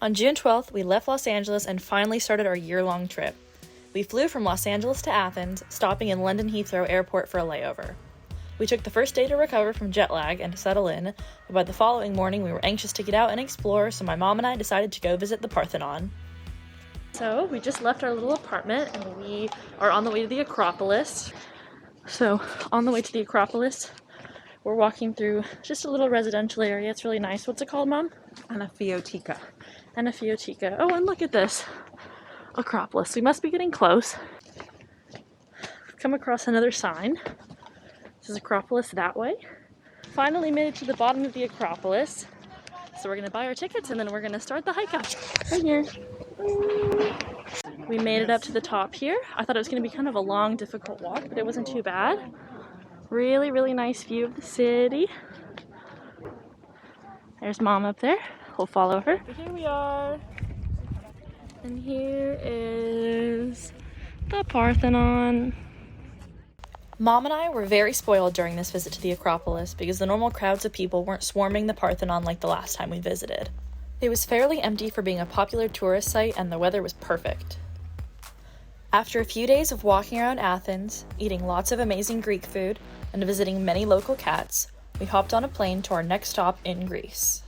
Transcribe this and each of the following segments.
On June 12th, we left Los Angeles and finally started our year-long trip. We flew from Los Angeles to Athens, stopping in London Heathrow Airport for a layover. We took the first day to recover from jet lag and to settle in, but by the following morning we were anxious to get out and explore, so my mom and I decided to go visit the Parthenon. So we just left our little apartment and we are on the way to the Acropolis. So on the way to the Acropolis, we're walking through just a little residential area. It's really nice. What's it called, Mom? Anafioteca. Anafioteca. Oh, and look at this. Acropolis. We must be getting close. Come across another sign. This is Acropolis that way. Finally made it to the bottom of the Acropolis. So we're gonna buy our tickets and then we're gonna start the hike up. Right here. We made it up to the top here. I thought it was gonna be kind of a long, difficult walk, but it wasn't too bad. Really, really nice view of the city. There's Mom up there. We'll follow her. Here we are. And here is the Parthenon. Mom and I were very spoiled during this visit to the Acropolis because the normal crowds of people weren't swarming the Parthenon like the last time we visited. It was fairly empty for being a popular tourist site and the weather was perfect. After a few days of walking around Athens, eating lots of amazing Greek food, and visiting many local cats, we hopped on a plane to our next stop in Greece.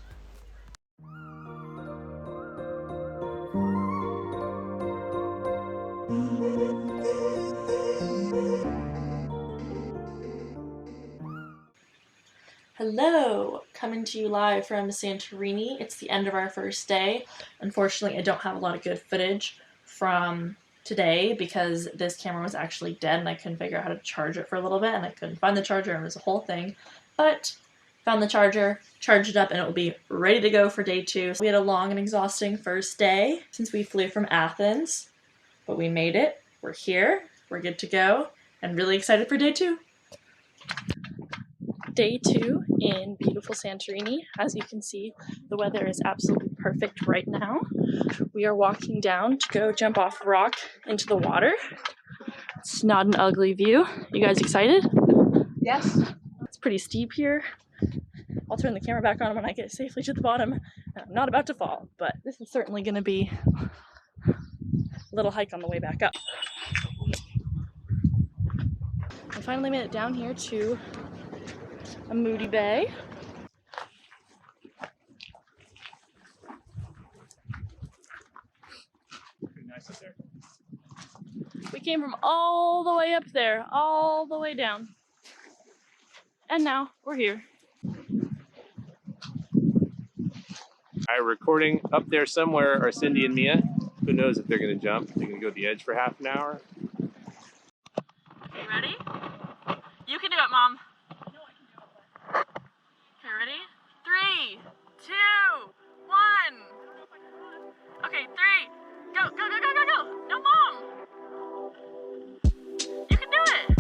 Hello! Coming to you live from Santorini. It's the end of our first day. Unfortunately, I don't have a lot of good footage from today because this camera was actually dead and I couldn't figure out how to charge it for a little bit and I couldn't find the charger and it was a whole thing. But found the charger, charged it up, and it will be ready to go for day 2. So we had a long and exhausting first day since we flew from Athens, but we made it. We're here, we're good to go, and really excited for day 2. Day 2 in beautiful Santorini. As you can see, the weather is absolutely perfect right now. We are walking down to go jump off a rock into the water. It's not an ugly view. You guys excited? Yes. It's pretty steep here. I'll turn the camera back on when I get safely to the bottom. I'm not about to fall, but this is certainly going to be a little hike on the way back up. I finally made it down here to a moody bay. Pretty nice up there. We came from all the way up there, all the way down. And now we're here. Alright, recording up there somewhere are Cindy and Mia. Who knows if they're gonna jump? They're gonna go to the edge for half an hour. You ready? You can do it, Mom. Okay, ready? 3, 2, 1. Okay, 3. Go, go, go, go, go, go. No, Mom. You can do it.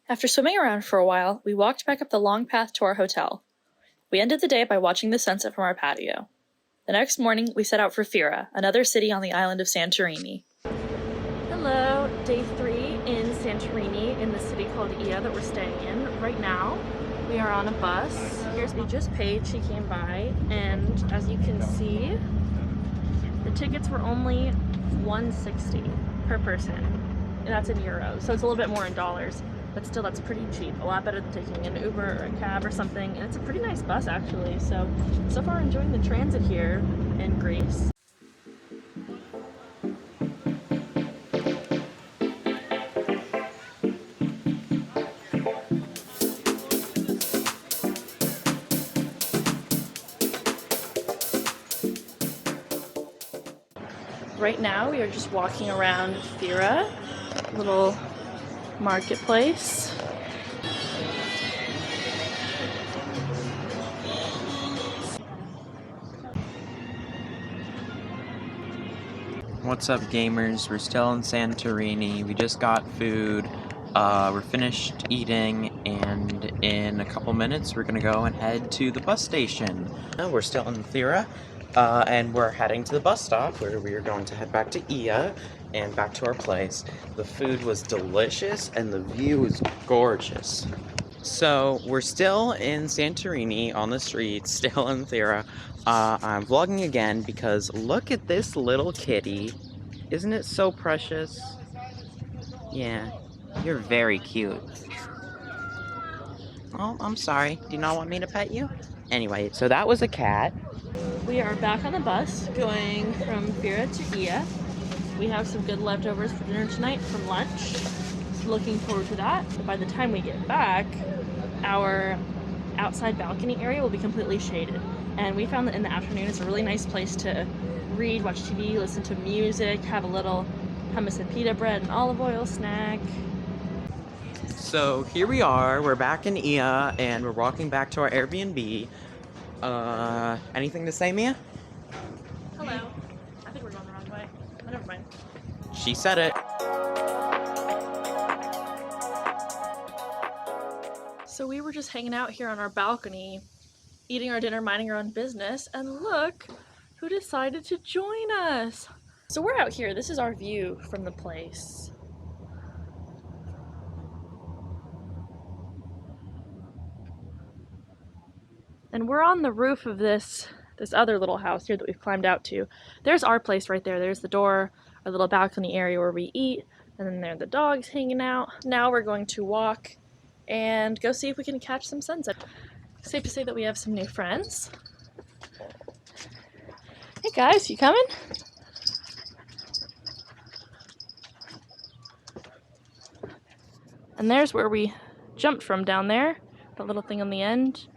After swimming around for a while, we walked back up the long path to our hotel. We ended the day by watching the sunset from our patio. The next morning, we set out for Fira, another city on the island of Santorini. Hello, day 3 in Santorini in the city called Ia that we're staying in. Right now, we are on a bus. Here's we just paid, she came by, and as you can see, the tickets were only $160 per person, and that's in euros, so it's a little bit more in dollars. But still, that's pretty cheap. A lot better than taking an Uber or a cab or something. And it's a pretty nice bus, actually. So far enjoying the transit here in Greece. Right now, we are just walking around Fira, little marketplace. What's up, gamers? We're still in Santorini. We just got food. We're finished eating, and in a couple minutes we're gonna go and head to the bus station. We're still in Thera, and we're heading to the bus stop where we are going to head back to Ia and back to our place. The food was delicious and the view was gorgeous. So we're still in Santorini on the streets, still in Thera. I'm vlogging again because look at this little kitty. Isn't it so precious? Yeah, you're very cute. Oh, I'm sorry. Do you not want me to pet you? Anyway, so that was a cat. We are back on the bus going from Thera to Ia. We have some good leftovers for dinner tonight from lunch. So looking forward to that. But by the time we get back, our outside balcony area will be completely shaded. And we found that in the afternoon it's a really nice place to read, watch TV, listen to music, have a little hummus and pita bread and olive oil snack. So here we are, we're back in Ia, and we're walking back to our Airbnb. Anything to say, Mia? Hello. I think we're going the wrong way. Oh, never mind. She said it. So we were just hanging out here on our balcony, eating our dinner, minding our own business, and look who decided to join us. So we're out here. This is our view from the place. And we're on the roof of this other little house here that we've climbed out to. There's our place right there. There's the door, our little balcony area where we eat, and then there are the dogs hanging out. Now we're going to walk and go see if we can catch some sunset. Safe to say that we have some new friends. Hey guys, you coming? And there's where we jumped from down there, that little thing on the end.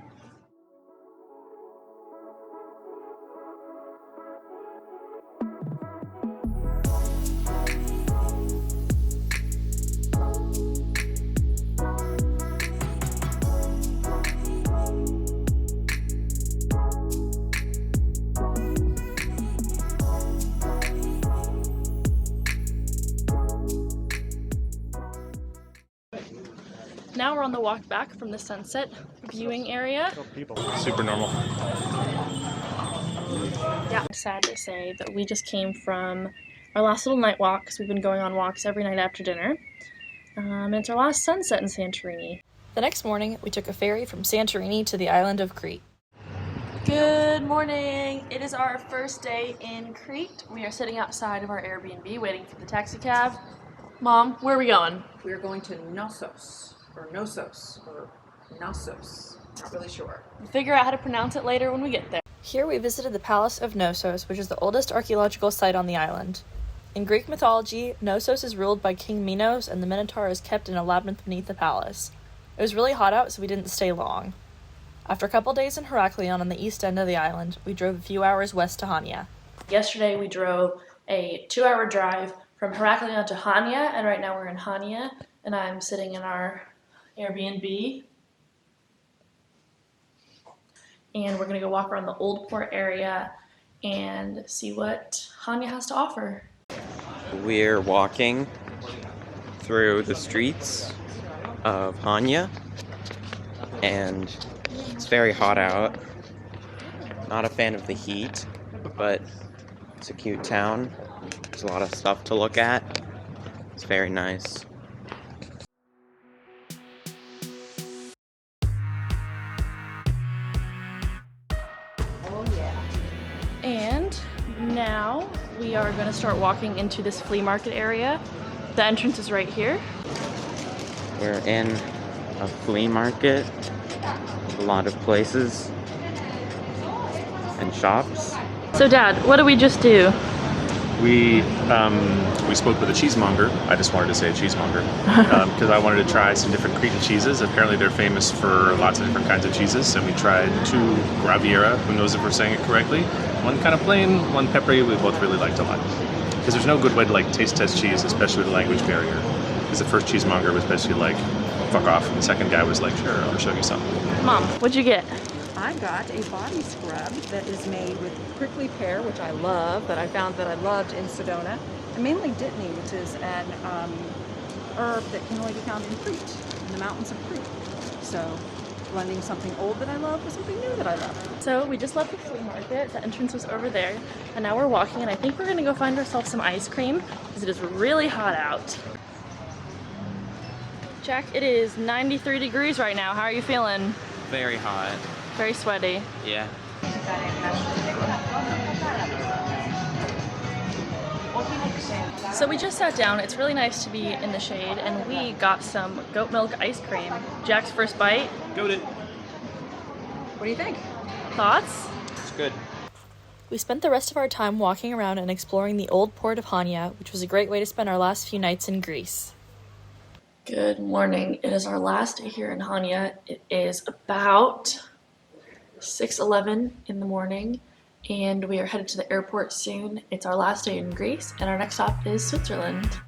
Now we're on the walk back from the sunset viewing area. Super normal. Yeah. Sad to say that we just came from our last little night walk, because we've been going on walks every night after dinner. It's our last sunset in Santorini. The next morning, we took a ferry from Santorini to the island of Crete. Good morning! It is our first day in Crete. We are sitting outside of our Airbnb waiting for the taxi cab. Mom, where are we going? We're going to Knossos, or Knossos, or Knossos. Not really sure. We'll figure out how to pronounce it later when we get there. Here we visited the Palace of Knossos, which is the oldest archaeological site on the island. In Greek mythology, Knossos is ruled by King Minos, and the Minotaur is kept in a labyrinth beneath the palace. It was really hot out, so we didn't stay long. After a couple days in Heraklion on the east end of the island, we drove a few hours west to Hania. Yesterday we drove a 2-hour drive from Heraklion to Hania, and right now we're in Hania, and I'm sitting in our Airbnb. And we're gonna go walk around the old port area and see what Hania has to offer. We're walking through the streets of Hania, and it's very hot out. Not a fan of the heat, but it's a cute town. There's a lot of stuff to look at. It's very nice. And now we are going to start walking into this flea market area. The entrance is right here. We're in a flea market. A lot of places and shops. So Dad, what did we just do? We spoke with a cheesemonger. I just wanted to say cheesemonger because I wanted to try some different Cretan cheeses. Apparently they're famous for lots of different kinds of cheeses, and we tried 2 Graviera, who knows if we're saying it correctly. One kind of plain, one peppery, we both really liked a lot. Because there's no good way to like taste test cheese, especially with a language barrier. Because the first cheesemonger was basically like, fuck off, and the second guy was like, sure, I'll show you something. Mom, what'd you get? I got a body scrub that is made with prickly pear, which I love, that I found that I loved in Sedona, and mainly Dittany, which is an herb that can only be found in Crete, in the mountains of Crete. So blending something old that I love with something new that I love. So we just left the flea market. The entrance was over there, and now we're walking, and I think we're gonna go find ourselves some ice cream because it is really hot out. Jack, it is 93 degrees right now. How are you feeling? Very hot. Very sweaty. Yeah. So we just sat down. It's really nice to be in the shade, and we got some goat milk ice cream. Jack's first bite. Goat it. What do you think? Thoughts? It's good. We spent the rest of our time walking around and exploring the old port of Hania, which was a great way to spend our last few nights in Greece. Good morning. It is our last day here in Hania. It is about 6:11 in the morning, and we are headed to the airport soon. It's our last day in Greece, and our next stop is Switzerland.